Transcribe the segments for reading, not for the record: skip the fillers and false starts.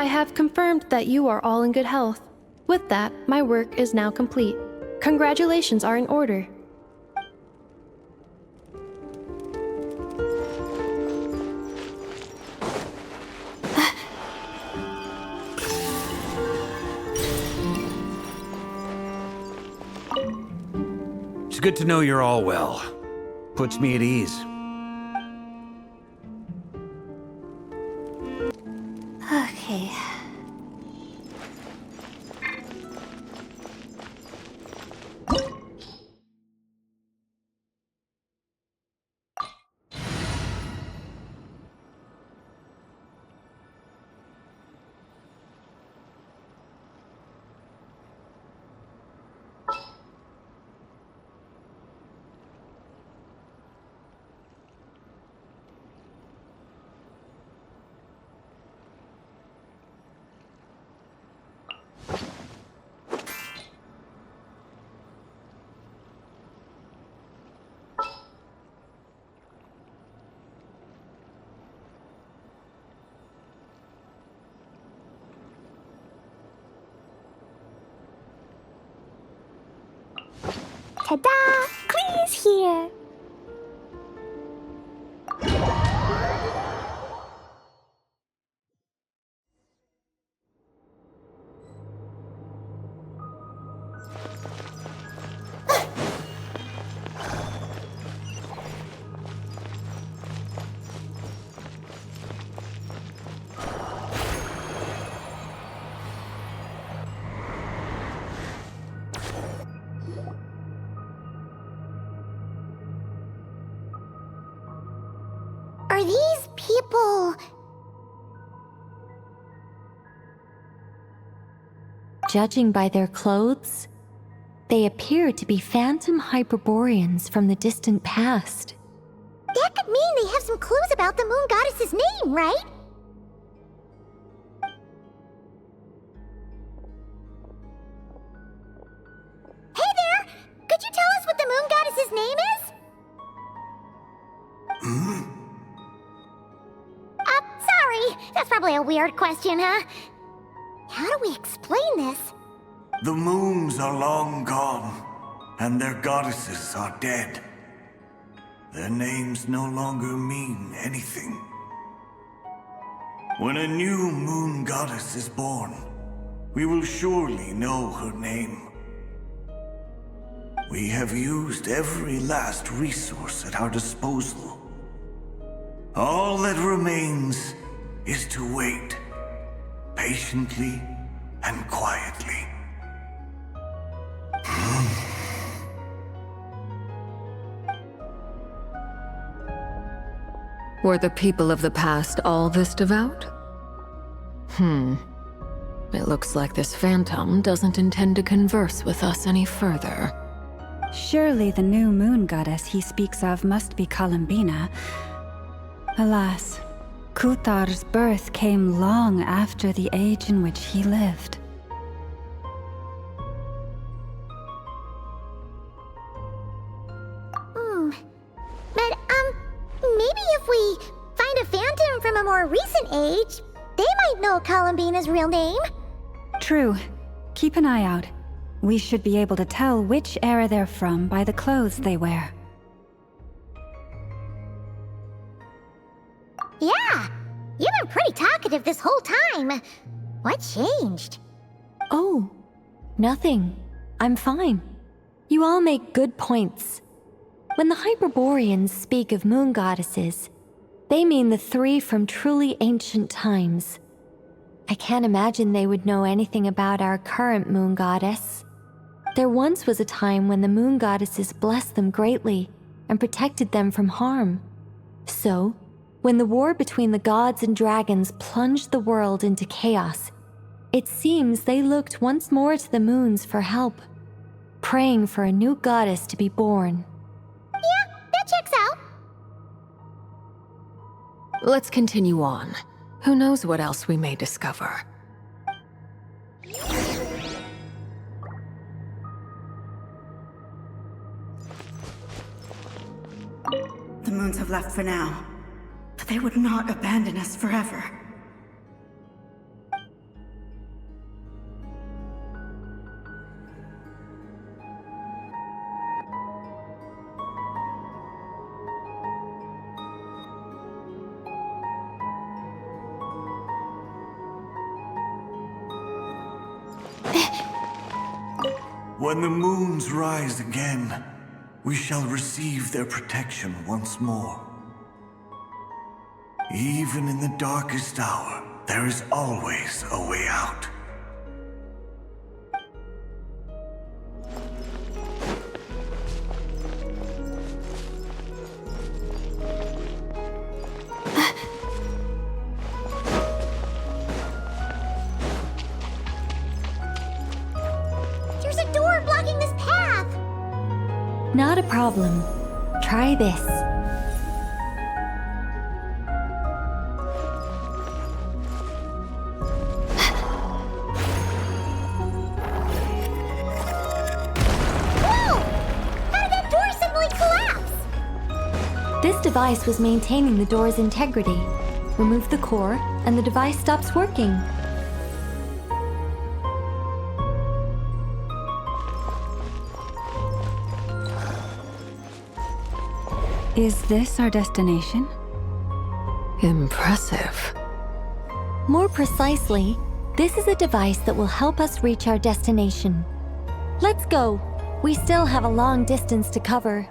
I have confirmed that you are all in good health. With that, my work is now complete. Congratulations are in order. It's good to know you're all well. Puts me at ease. Okay. Ta-da! Clee's here! Are these people... Judging by their clothes, they appear to be phantom Hyperboreans from the distant past. That could mean they have some clues about the moon goddess's name, right? Hey there! Could you tell us what the moon goddess's name is? Sorry. That's probably a weird question, huh? How do we explain this? The moons are long gone, and their goddesses are dead. Their names no longer mean anything. When a new moon goddess is born, we will surely know her name. We have used every last resource at our disposal. All that remains is to wait, patiently and quietly. Were the people of the past all this devout? It looks like this phantom doesn't intend to converse with us any further. Surely the new moon goddess he speaks of must be Columbina. Alas, Kuthar's birth came long after the age in which he lived. But, maybe if we find a phantom from a more recent age, they might know Columbina's real name. True. Keep an eye out. We should be able to tell which era they're from by the clothes they wear. Yeah, you've been pretty talkative this whole time. What changed? Oh, nothing. I'm fine. You all make good points. When the Hyperboreans speak of moon goddesses, they mean the three from truly ancient times. I can't imagine they would know anything about our current moon goddess. There once was a time when the moon goddesses blessed them greatly and protected them from harm. So, when the war between the gods and dragons plunged the world into chaos, it seems they looked once more to the moons for help, praying for a new goddess to be born. Yeah, that checks out. Let's continue on. Who knows what else we may discover? The moons have left for now, but they would not abandon us forever. When the moons rise again, we shall receive their protection once more. Even in the darkest hour, there is always a way out. There's a door blocking this path! Not a problem. Try this. Whoa! How did that door suddenly collapse? This device was maintaining the door's integrity. Remove the core, and the device stops working. Is this our destination? Impressive. More precisely, this is a device that will help us reach our destination. Let's go. We still have a long distance to cover.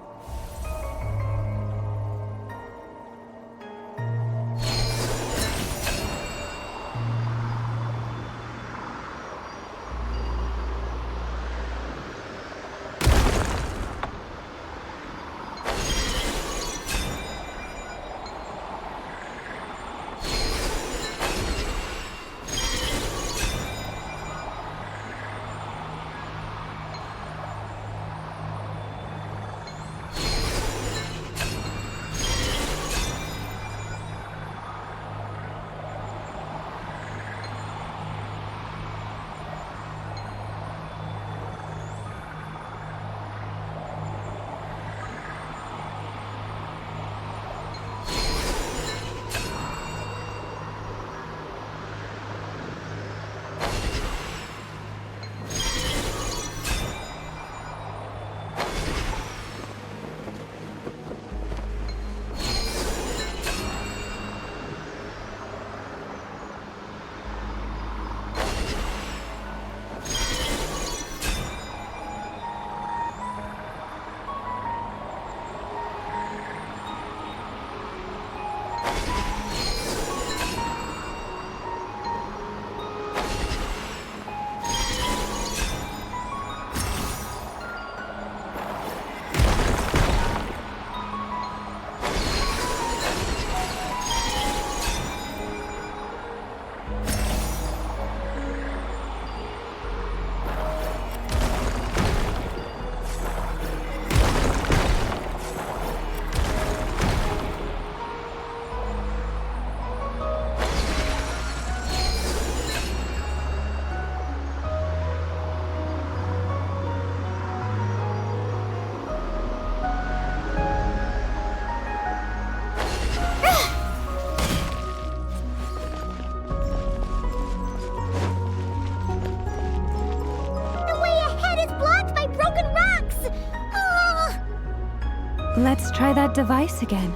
Let's try that device again.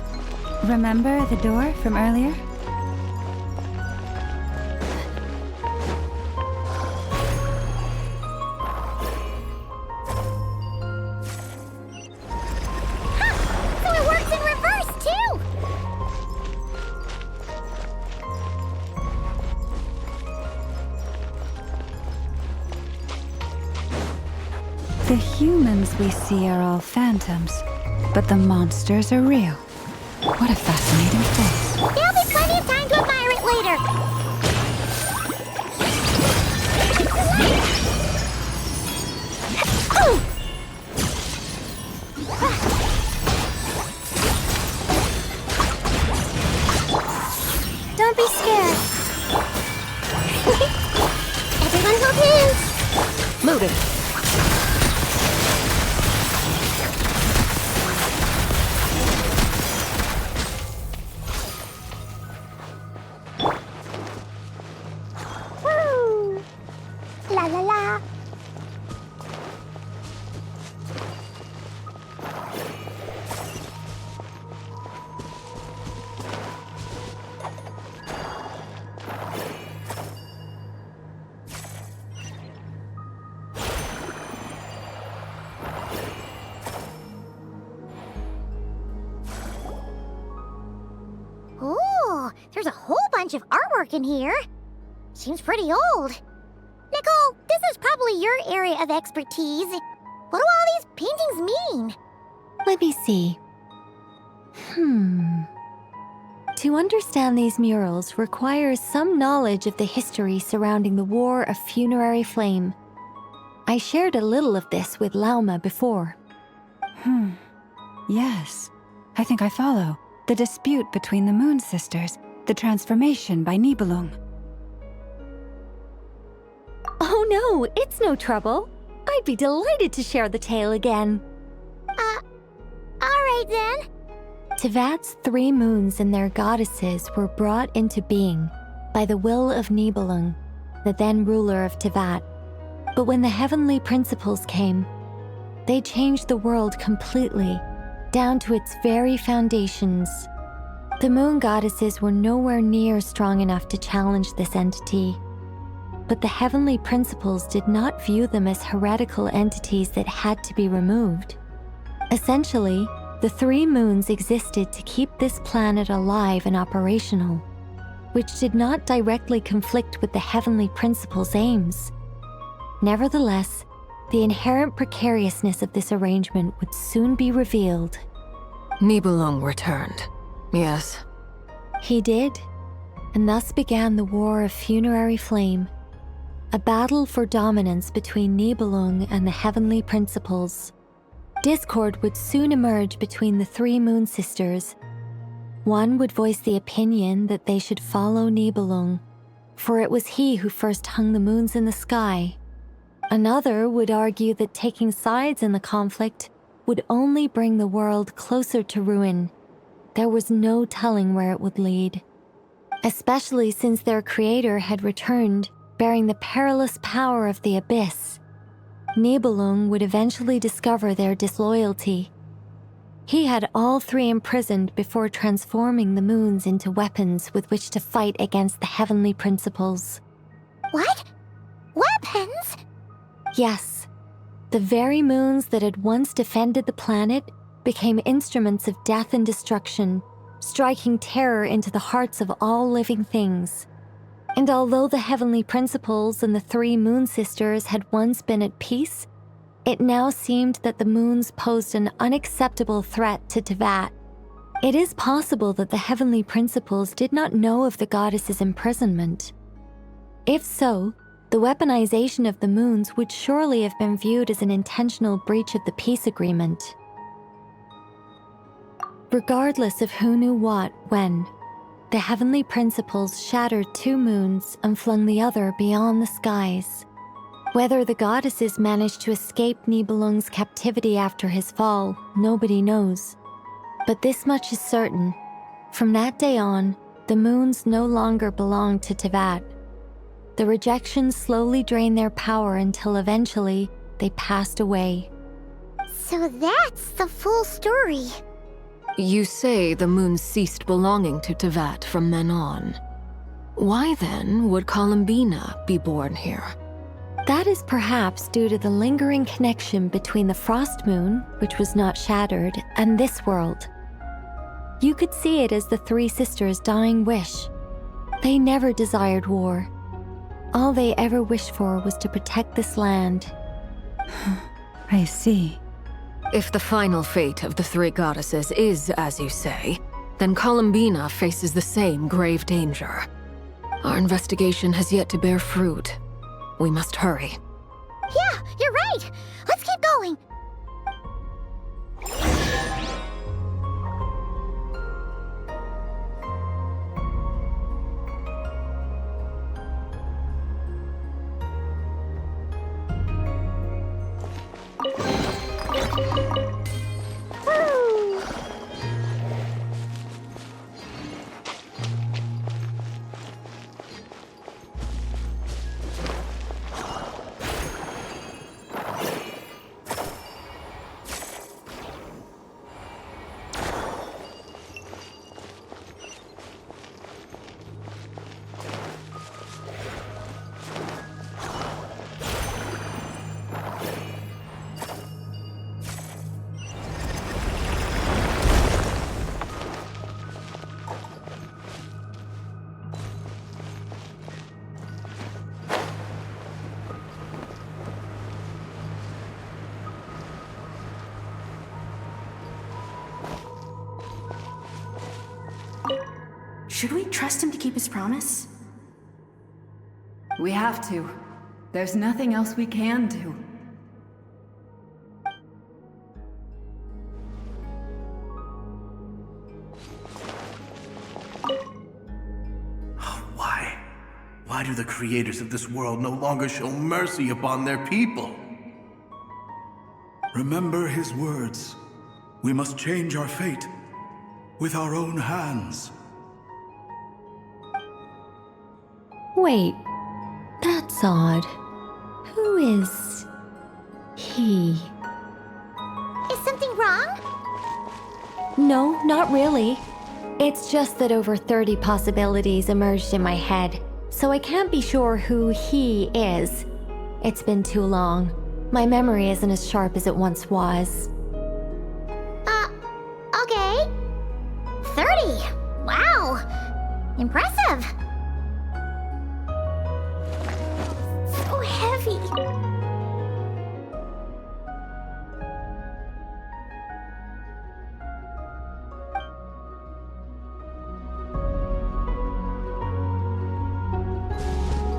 Remember the door from earlier? So it works in reverse, too! The humans we see are all phantoms, but the monsters are real. What a fascinating place. There'll be plenty of time to admire it later! Don't be scared. Everyone hold hands! Moving. There's a whole bunch of artwork in here. Seems pretty old. Nicole, this is probably your area of expertise. What do all these paintings mean? Let me see. To understand these murals requires some knowledge of the history surrounding the War of Funerary Flame. I shared a little of this with Lauma before. Yes, I think I follow. The dispute between the Moon Sisters, the transformation by Nibelung. Oh no, it's no trouble. I'd be delighted to share the tale again. Alright then. Tevat's 3 moons and their goddesses were brought into being by the will of Nibelung, the then ruler of Tevat. But when the heavenly principles came, they changed the world completely, down to its very foundations. The moon goddesses were nowhere near strong enough to challenge this entity. But the heavenly principles did not view them as heretical entities that had to be removed. Essentially, the 3 moons existed to keep this planet alive and operational, which did not directly conflict with the heavenly principles' aims. Nevertheless, the inherent precariousness of this arrangement would soon be revealed. Nibelung returned. Yes. He did, and thus began the War of Funerary Flame, a battle for dominance between Nibelung and the heavenly principles. Discord would soon emerge between the 3 Moon Sisters. One would voice the opinion that they should follow Nibelung, for it was he who first hung the moons in the sky. Another would argue that taking sides in the conflict would only bring the world closer to ruin. There was no telling where it would lead, especially since their creator had returned, bearing the perilous power of the abyss. Nibelung would eventually discover their disloyalty. He had all 3 imprisoned before transforming the moons into weapons with which to fight against the heavenly principles. What? Weapons? Yes, the very moons that had once defended the planet became instruments of death and destruction, striking terror into the hearts of all living things. And although the heavenly principles and the 3 Moon Sisters had once been at peace, it now seemed that the moons posed an unacceptable threat to Tevat. It is possible that the heavenly principles did not know of the goddess's imprisonment. If so, the weaponization of the moons would surely have been viewed as an intentional breach of the peace agreement. Regardless of who knew what, when, the heavenly principles shattered 2 moons and flung the other beyond the skies. Whether the goddesses managed to escape Nibelung's captivity after his fall, nobody knows. But this much is certain. From that day on, the moons no longer belonged to Tevat. The rejection slowly drained their power until eventually they passed away. So that's the full story. You say the moon ceased belonging to Tevat from then on. Why then would Columbina be born here? That is perhaps due to the lingering connection between the Frost Moon, which was not shattered, and this world. You could see it as the 3 sisters' dying wish. They never desired war. All they ever wished for was to protect this land. I see. If the final fate of the 3 goddesses is as you say, then Columbina faces the same grave danger. Our investigation has yet to bear fruit. We must hurry. Yeah, you're right. Let's keep going. Should we trust him to keep his promise? We have to. There's nothing else we can do. Why? Why do the creators of this world no longer show mercy upon their people? Remember his words. We must change our fate with our own hands. Wait, that's odd. Who is he? Is something wrong? No, not really. It's just that over 30 possibilities emerged in my head, so I can't be sure who he is. It's been too long. My memory isn't as sharp as it once was. Okay. 30. Wow. Impressive. So heavy.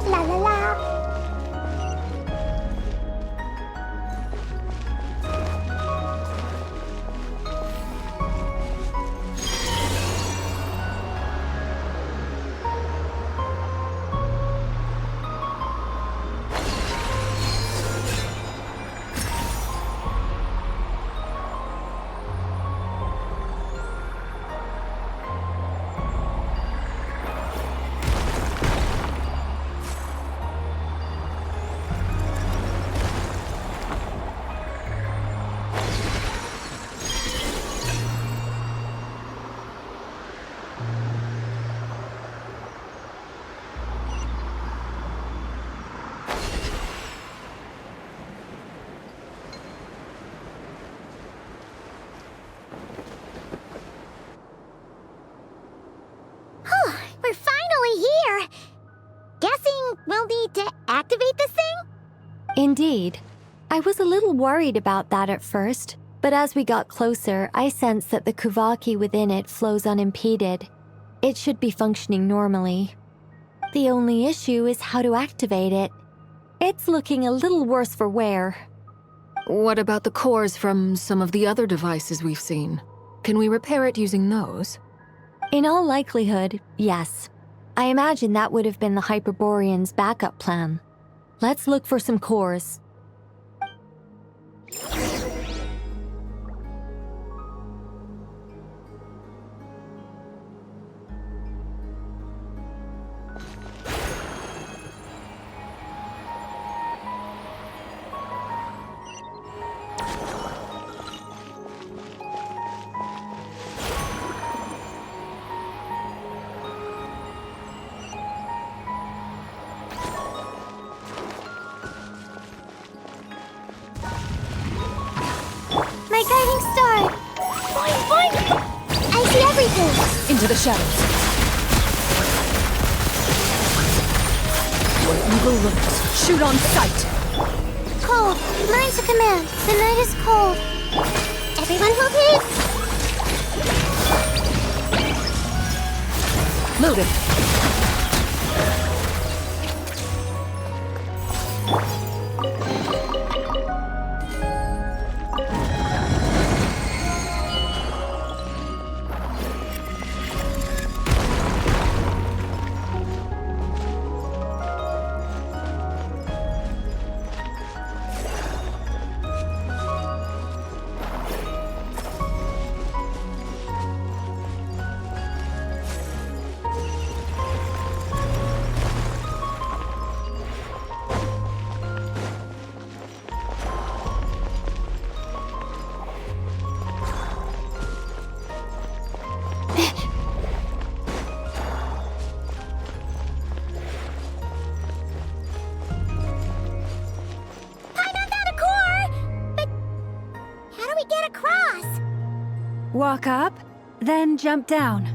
La la la. We're finally here! Guessing we'll need to activate this thing? Indeed. I was a little worried about that at first, but as we got closer, I sensed that the Kuvaki within it flows unimpeded. It should be functioning normally. The only issue is how to activate it. It's looking a little worse for wear. What about the cores from some of the other devices we've seen? Can we repair it using those? In all likelihood, yes. I imagine that would have been the Hyperborean's backup plan. Let's look for some cores. My guiding star! Find it! I see everything! Into the shadows. Where evil lurks, shoot on sight! Cold. Learn to command. The night is cold. Everyone hold it! Loaded. Walk up, then jump down.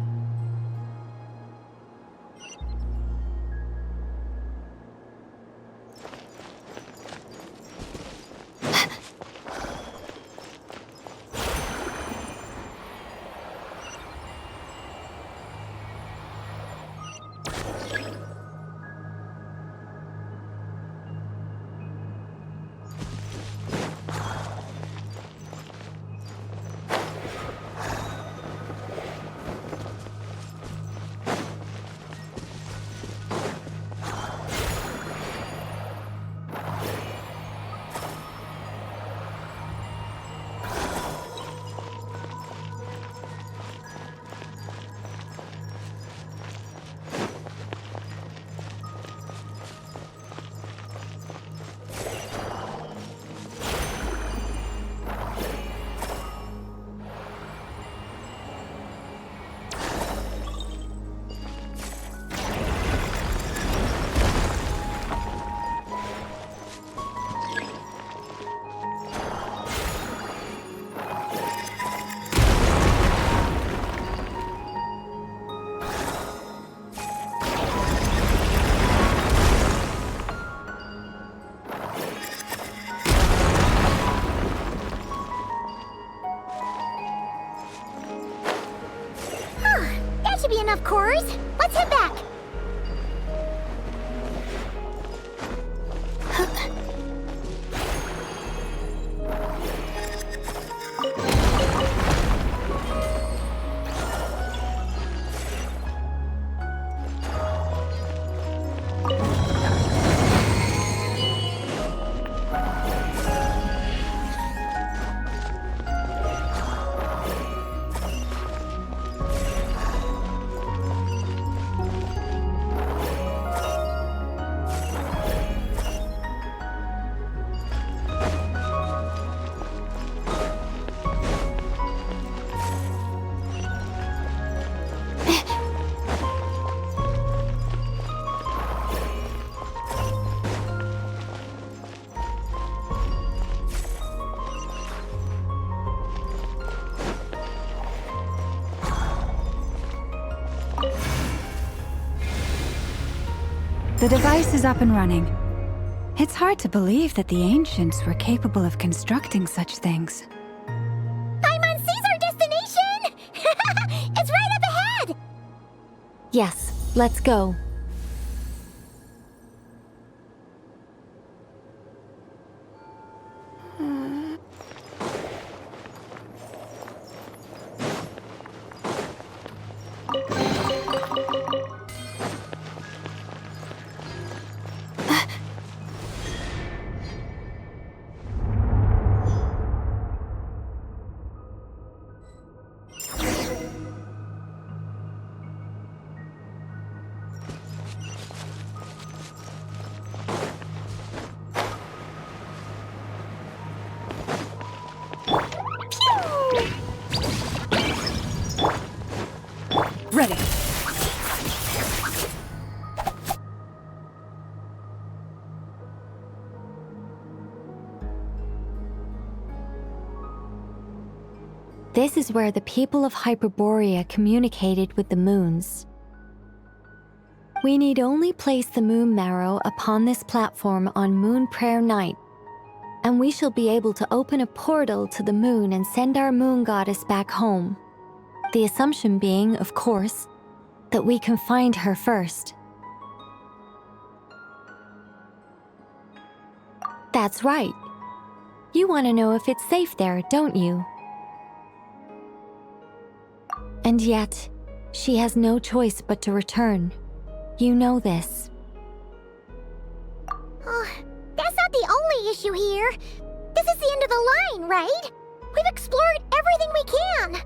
be enough cores. Let's head back. The device is up and running. It's hard to believe that the ancients were capable of constructing such things. Paimon sees our destination! It's right up ahead! Yes, let's go. Ready. This is where the people of Hyperborea communicated with the moons. We need only place the moon marrow upon this platform on Moon Prayer Night, and we shall be able to open a portal to the moon and send our moon goddess back home. The assumption being, of course, that we can find her first. That's right. You want to know if it's safe there, don't you? And yet, she has no choice but to return. You know this. Oh, that's not the only issue here. This is the end of the line, right? We've explored everything we can.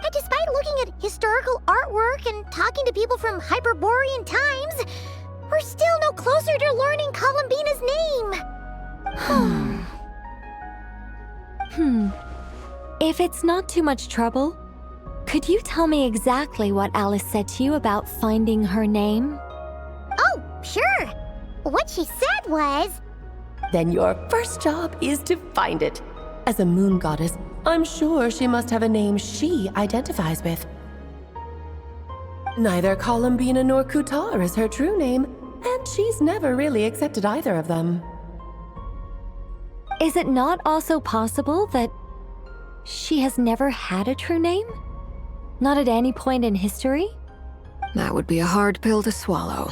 And despite looking at historical artwork and talking to people from Hyperborean times, we're still no closer to learning Columbina's name. If it's not too much trouble, could you tell me exactly what Alice said to you about finding her name? Oh, sure. What she said was... Then your first job is to find it. As a moon goddess, I'm sure she must have a name she identifies with. Neither Columbina nor Kutar is her true name, and she's never really accepted either of them. Is it not also possible that she has never had a true name? Not at any point in history? That would be a hard pill to swallow.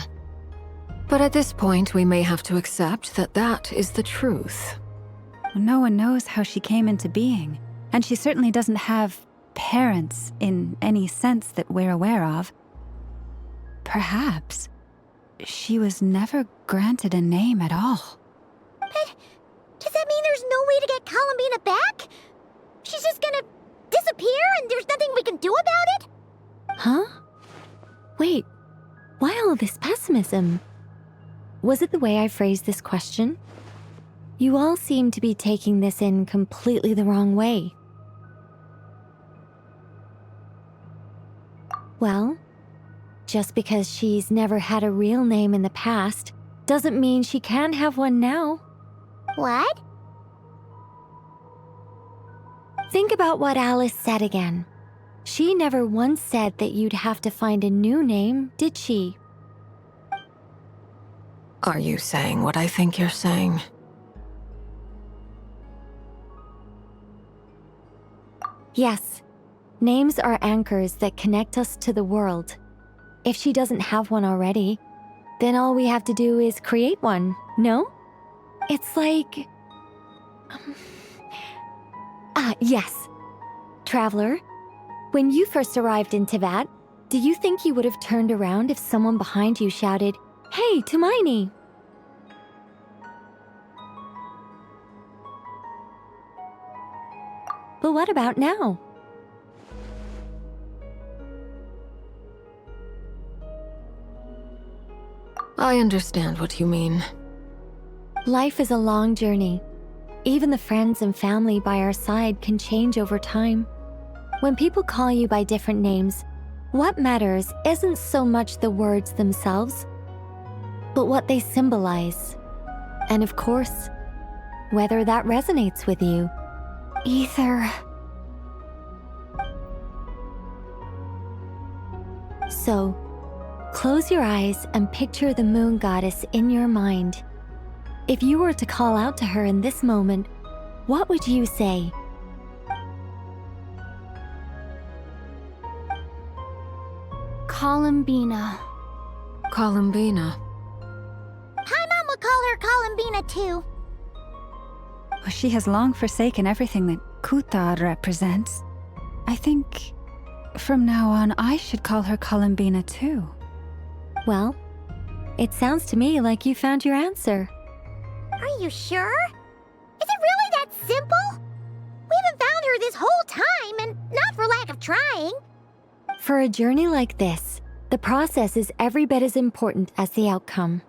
But at this point, we may have to accept that that is the truth. No one knows how she came into being, and she certainly doesn't have parents in any sense that we're aware of. Perhaps she was never granted a name at all. But does that mean there's no way to get Columbina back? She's just gonna disappear and there's nothing we can do about it? Huh? Wait, why all this pessimism? Was it the way I phrased this question? You all seem to be taking this in completely the wrong way. Well, just because she's never had a real name in the past doesn't mean she can't have one now. What? Think about what Alice said again. She never once said that you'd have to find a new name, did she? Are you saying what I think you're saying? Yes. Names are anchors that connect us to the world. If she doesn't have one already, then all we have to do is create one, no? It's like... yes. Traveler, when you first arrived in Teyvat, do you think you would have turned around if someone behind you shouted, "Hey, Tumaini"? But what about now? I understand what you mean. Life is a long journey. Even the friends and family by our side can change over time. When people call you by different names, what matters isn't so much the words themselves, but what they symbolize. And of course, whether that resonates with you. Ether. So, close your eyes and picture the moon goddess in your mind. If you were to call out to her in this moment, what would you say? Columbina. Columbina. Paimon would call her Columbina too. She has long forsaken everything that Kuthar represents. I think from now on I should call her Columbina too. Well, it sounds to me like you found your answer. Are you sure? Is it really that simple? We haven't found her this whole time, and not for lack of trying. For a journey like this, the process is every bit as important as the outcome.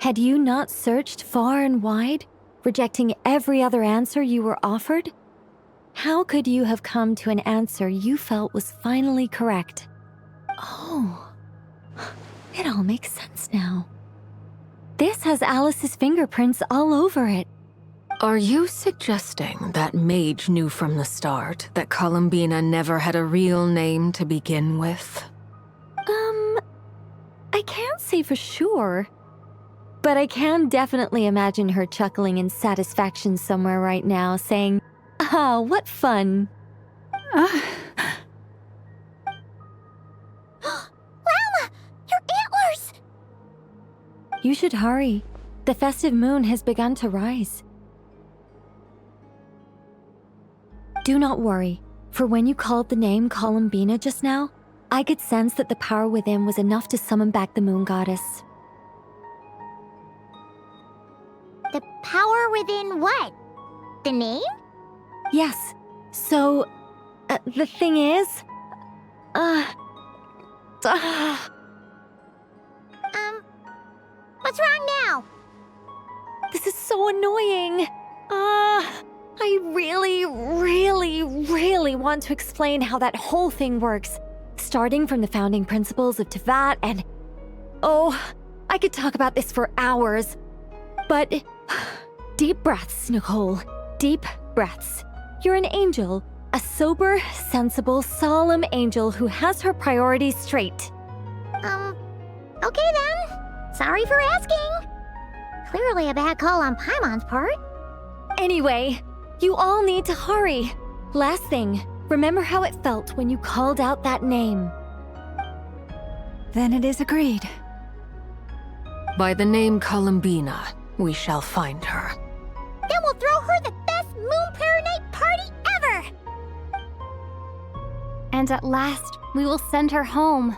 Had you not searched far and wide, rejecting every other answer you were offered? How could you have come to an answer you felt was finally correct? Oh, it all makes sense now. This has Alice's fingerprints all over it. Are you suggesting that Mage knew from the start that Columbina never had a real name to begin with? I can't say for sure. But I can definitely imagine her chuckling in satisfaction somewhere right now, saying, "Ah, what fun." Llama! Your antlers! You should hurry. The festive moon has begun to rise. Do not worry, for when you called the name Columbina just now, I could sense that the power within was enough to summon back the moon goddess. The power within what? The name? Yes. So, the thing is... What's wrong now? This is so annoying. I really want to explain how that whole thing works. Starting from the founding principles of Teyvat and... Oh, I could talk about this for hours. But... Deep breaths, Nicole. Deep breaths. You're an angel. A sober, sensible, solemn angel who has her priorities straight. Okay then. Sorry for asking. Clearly a bad call on Paimon's part. Anyway, you all need to hurry. Last thing, remember how it felt when you called out that name. Then it is agreed. By the name Columbina, we shall find her. Then we'll throw her the best Moon Paranite party ever! And at last, we will send her home.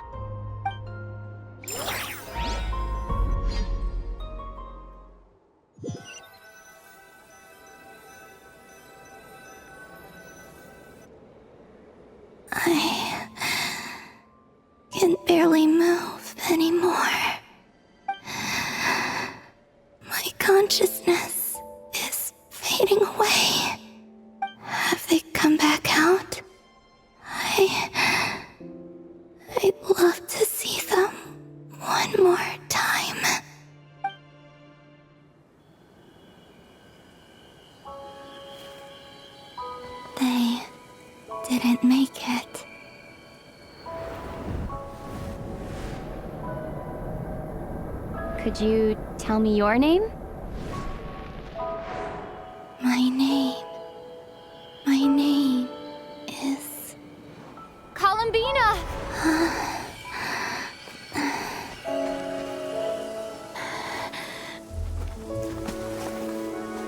I can barely move anymore. My consciousness is fading away. Have they come back out? I'd love to see them one more time. They didn't make it. Could you tell me your name? My name Columbina!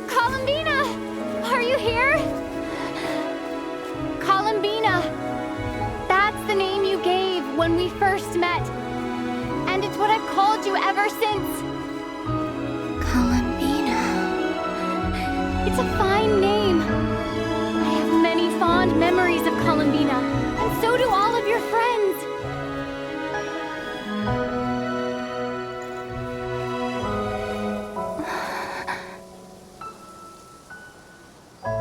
Columbina! Are you here? Columbina! That's the name you gave when we first met. And it's what I've called you ever since. Columbina. It's a fine name. I have many fond memories of Columbina, and so do all of your friends.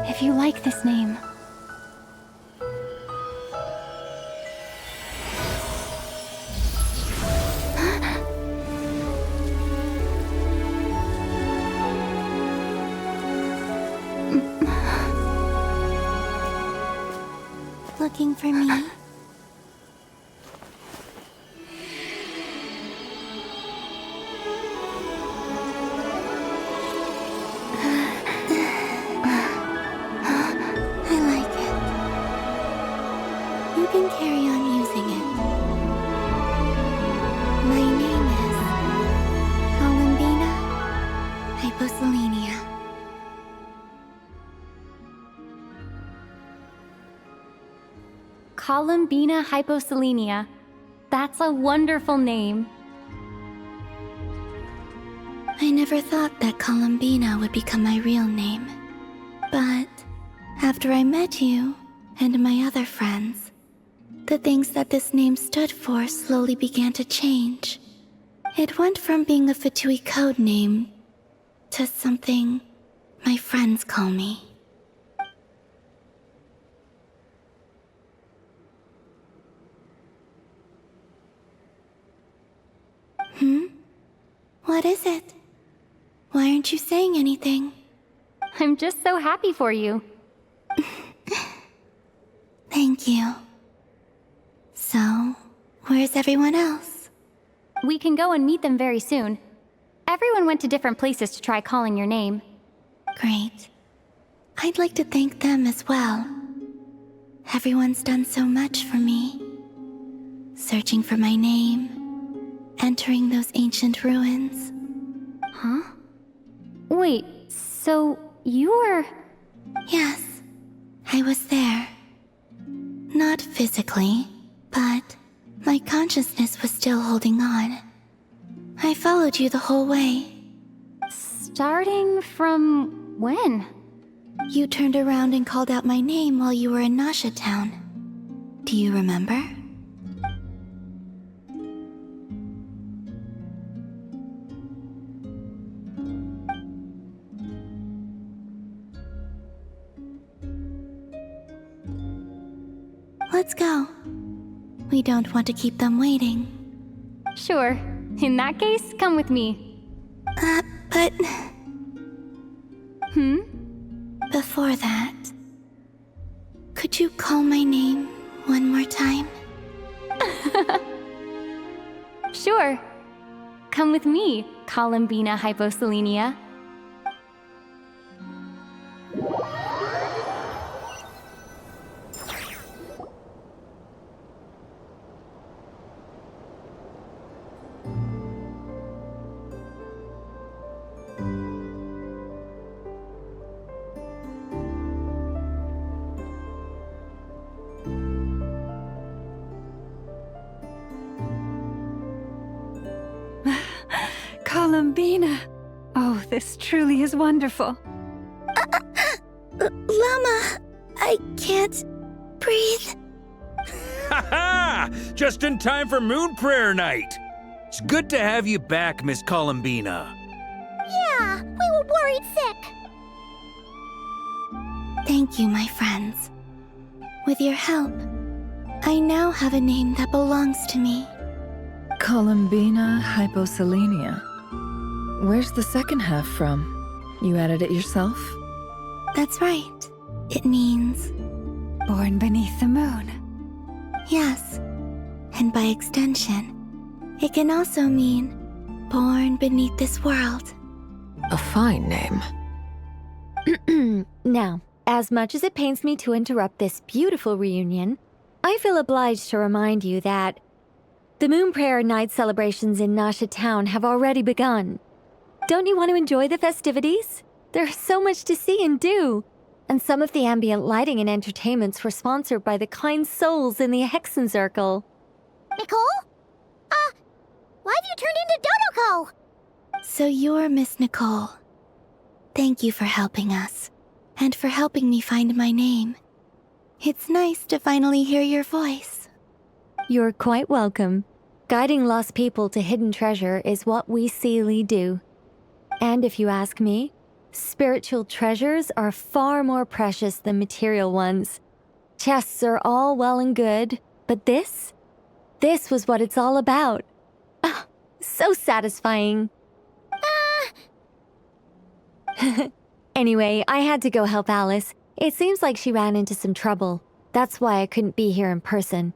If you like this name, Looking for me? I like it. You can carry on using it. My name is Columbina Hyposelenia. Columbina Hyposelenia. That's a wonderful name. I never thought that Columbina would become my real name. But after I met you and my other friends, the things that this name stood for slowly began to change. It went from being a Fatui code name to something my friends call me. What is it? Why aren't you saying anything? I'm just so happy for you. Thank you. So, where's everyone else? We can go and meet them very soon. Everyone went to different places to try calling your name. Great. I'd like to thank them as well. Everyone's done so much for me. Searching for my name, entering those ancient ruins. Huh? Wait, so you were... Yes, I was there. Not physically, but my consciousness was still holding on. I followed you the whole way. Starting from when? You turned around and called out my name while you were in Nasha Town. Do you remember? Let's go. We don't want to keep them waiting. Sure. In that case, come with me. But... Hmm? Before that, could you call my name one more time? Sure. Come with me, Columbina Hyposelenia. Columbina! Oh, this truly is wonderful. Llama, I can't breathe. Ha ha! Just in time for Moon Prayer Night! It's good to have you back, Miss Columbina. Yeah, we were worried sick. Thank you, my friends. With your help, I now have a name that belongs to me. Columbina Hyposelenia. Where's the second half from? You added it yourself? That's right. It means... Born beneath the moon. Yes. And by extension, it can also mean born beneath this world. A fine name. Now, as much as it pains me to interrupt this beautiful reunion, I feel obliged to remind you that the Moon Prayer Night celebrations in Nasha Town have already begun. Don't you want to enjoy the festivities? There's so much to see and do. And some of the ambient lighting and entertainments were sponsored by the kind souls in the Hexenzirkel. Nicole? Why have you turned into Dodoko? So you're Miss Nicole. Thank you for helping us, and for helping me find my name. It's nice to finally hear your voice. You're quite welcome. Guiding lost people to hidden treasure is what we Seelie do. And if you ask me, spiritual treasures are far more precious than material ones. Chests are all well and good, but this was what it's all about. Ah, so satisfying. Anyway, I had to go help Alice. It seems like she ran into some trouble. That's why I couldn't be here in person.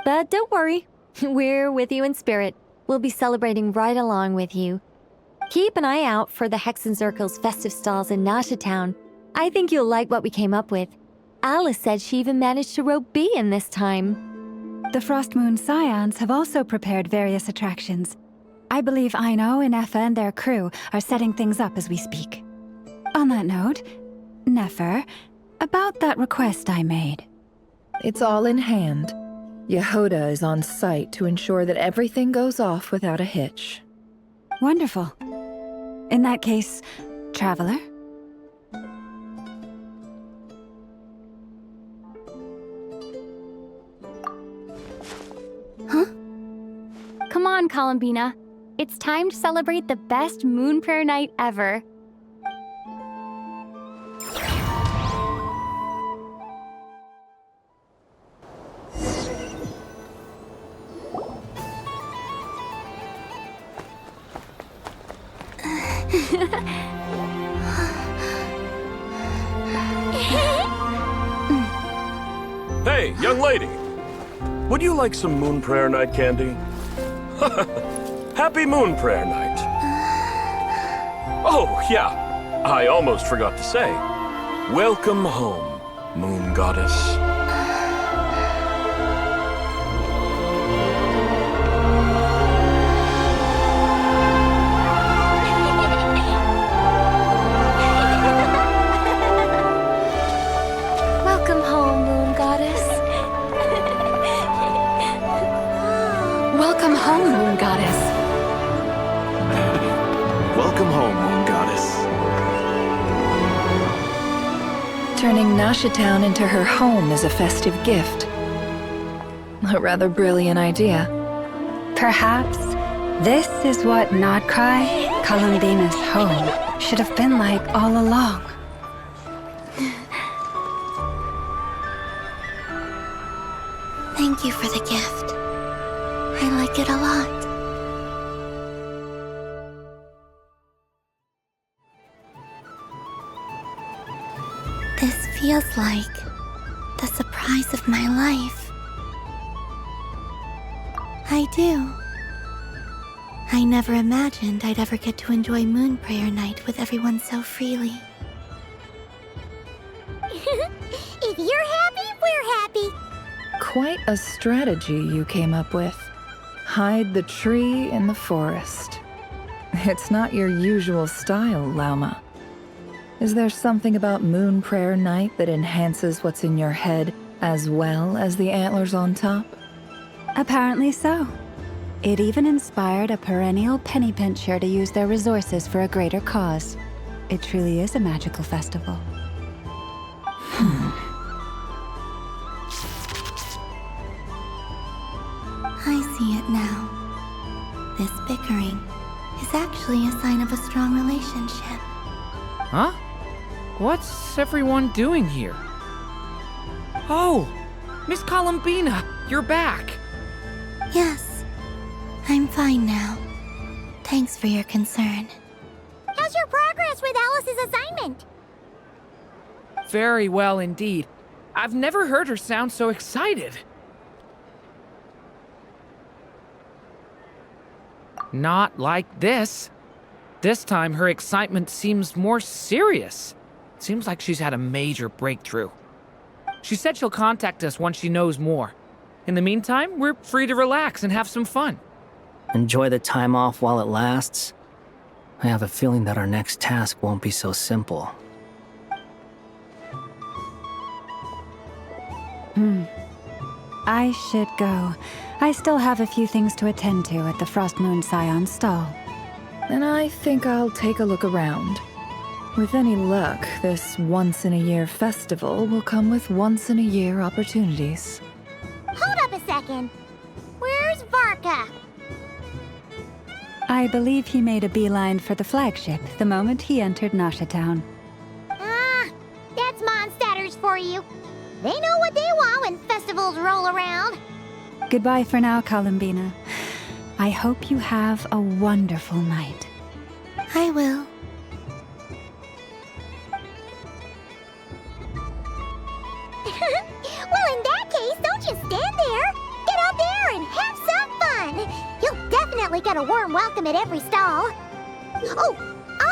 But don't worry, we're with you in spirit. We'll be celebrating right along with you. Keep an eye out for the Hexenzirkel's festive stalls in Nasha Town. I think you'll like what we came up with. Alice said she even managed to rope B in this time. The Frost Moon Scions have also prepared various attractions. I believe Aino, Ineffa, and their crew are setting things up as we speak. On that note, Nefer, about that request I made. It's all in hand. Yehoda is on site to ensure that everything goes off without a hitch. Wonderful. In that case, Traveler? Huh? Come on, Columbina. It's time to celebrate the best Moon Prayer Night ever. Hey, young lady. Would you like some Moon Prayer Night candy? Happy Moon Prayer Night. Oh, yeah. I almost forgot to say. Welcome home, Moon Goddess. Welcome home, Moon Goddess. Welcome home, Moon Goddess. Welcome home, Moon Goddess. Turning Nasha Town into her home is a festive gift. A rather brilliant idea. Perhaps this is what Nodcry, Columbina's home, should have been like all along. Thank you for the gift. I like it a lot. This feels like the surprise of my life. I do. I never imagined I'd ever get to enjoy Moon Prayer Night with everyone so freely. If you're happy, we're happy. Quite a strategy you came up with. Hide the tree in the forest. It's not your usual style, Lauma. Is there something about Moon Prayer Night that enhances what's in your head as well as the antlers on top? Apparently so. It even inspired a perennial penny pincher to use their resources for a greater cause. It truly is a magical festival. I see it now. This bickering is actually a sign of a strong relationship. Huh? What's everyone doing here? Oh, Miss Columbina, you're back. Yes, I'm fine now. Thanks for your concern. How's your progress with Alice's assignment? Very well indeed. I've never heard her sound so excited. Not like this. This time her excitement seems more serious. Seems like she's had a major breakthrough. She said she'll contact us once she knows more. In the meantime, we're free to relax and have some fun. Enjoy the time off while it lasts. I have a feeling that our next task won't be so simple. I should go. I still have a few things to attend to at the Frost Moon Scion stall. And I think I'll take a look around. With any luck, this once-in-a-year festival will come with once-in-a-year opportunities. Hold up a second. Where's Varka? I believe he made a beeline for the flagship the moment he entered Nasha Town. Ah, that's Mondstadters for you. They know what they want when festivals roll around. Goodbye for now, Columbina. I hope you have a wonderful night. I will. Well, in that case, don't just stand there. Get out there and have some fun. You'll definitely get a warm welcome at every stall. Oh,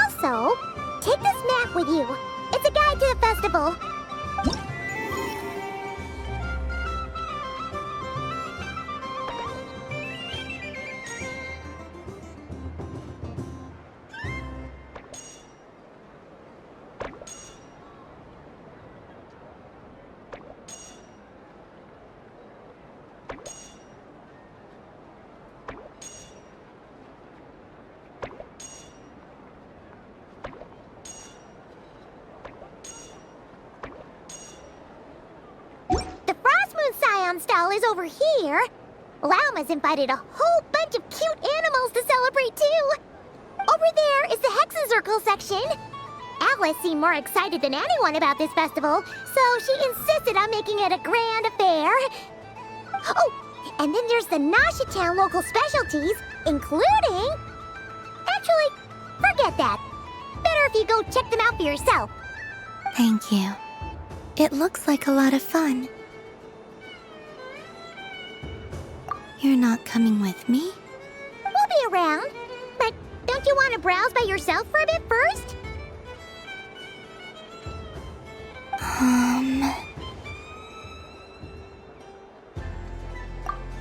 also, take this map with you. It's a guide to the festival. Stall is over here. Lauma's invited a whole bunch of cute animals to celebrate too. Over there is the Hexencircle section. Alice seemed more excited than anyone about this festival, so she insisted on making it a grand affair. Oh, and then there's the Nasha Town local specialties, including... Actually, forget that. Better if you go check them out for yourself. Thank you. It looks like a lot of fun. You're not coming with me? We'll be around. But don't you want to browse by yourself for a bit first?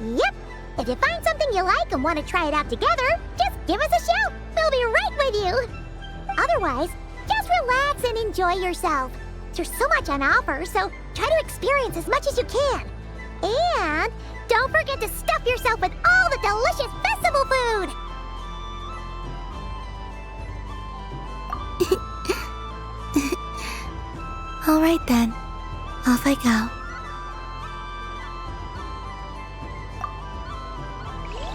Yep. If you find something you like and want to try it out together, just give us a shout. We'll be right with you. Otherwise, just relax and enjoy yourself. There's so much on offer, so try to experience as much as you can. And don't forget to stuff yourself with all the delicious festival food! All right then. Off I go.